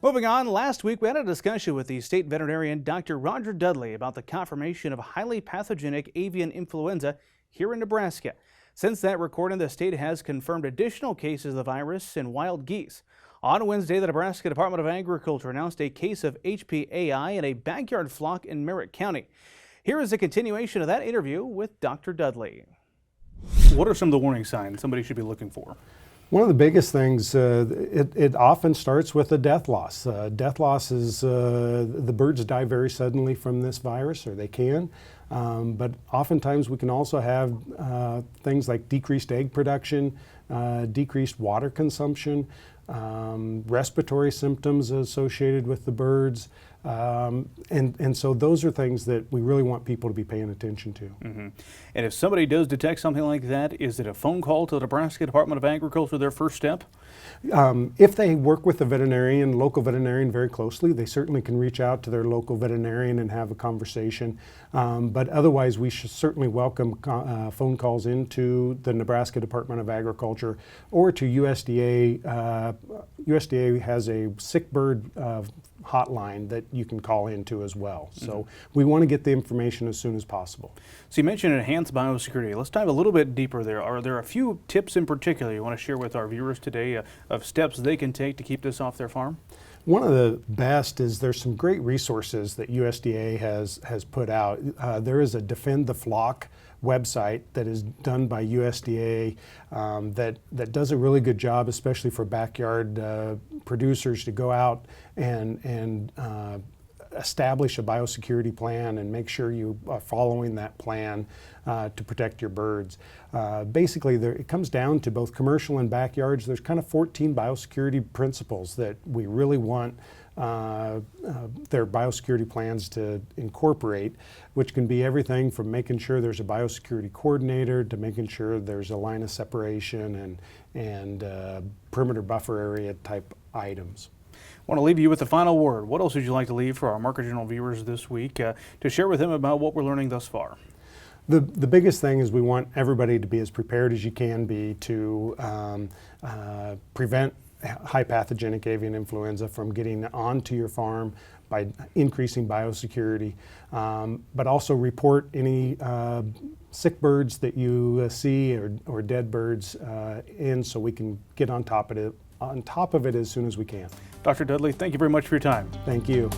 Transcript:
Moving on, last week we had a discussion with the state veterinarian Dr. Roger Dudley about the confirmation of highly pathogenic avian influenza here in Nebraska. Since that recording, the state has confirmed additional cases of the virus in wild geese. On Wednesday, the Nebraska Department of Agriculture announced a case of HPAI in a backyard flock in Merrick County. Here is a continuation of that interview with Dr. Dudley. What are some of the warning signs somebody should be looking for? One of the biggest things, it often starts with a death loss. Death loss is the birds die very suddenly from this virus, or they can. But oftentimes we can also have things like decreased egg production, decreased water consumption, respiratory symptoms associated with the birds. And so those are things that we really want people to be paying attention to. And if somebody does detect something like that, is it a phone call to the Nebraska Department of Agriculture their first step? If they work with the veterinarian, local veterinarian very closely, they certainly can reach out to their local veterinarian and have a conversation. But otherwise, we should certainly welcome phone calls into the Nebraska Department of Agriculture or to USDA. USDA has a sick bird hotline that you can call into as well. So we want to get the information as soon as possible. So you mentioned enhanced biosecurity. Let's dive a little bit deeper there. Are there a few tips in particular you want to share with our viewers today of steps they can take to keep this off their farm? One of the best is there's some great resources that USDA has put out. There is a Defend the Flock website that is done by USDA that does a really good job, especially for backyard producers, to go out and establish a biosecurity plan and make sure you are following that plan to protect your birds. Basically, it comes down to both commercial and backyards. There's kind of 14 biosecurity principles that we really want their biosecurity plans to incorporate, which can be everything from making sure there's a biosecurity coordinator to making sure there's a line of separation and perimeter buffer area type items. I want to leave you with the final word. What else would you like to leave for our Market Journal viewers this week to share with them about what we're learning thus far? The biggest thing is we want everybody to be as prepared as you can be to prevent high pathogenic avian influenza from getting onto your farm by increasing biosecurity, but also report any sick birds that you see or dead birds in, so we can get on top of it as soon as we can. Dr. Dudley, thank you very much for your time. Thank you.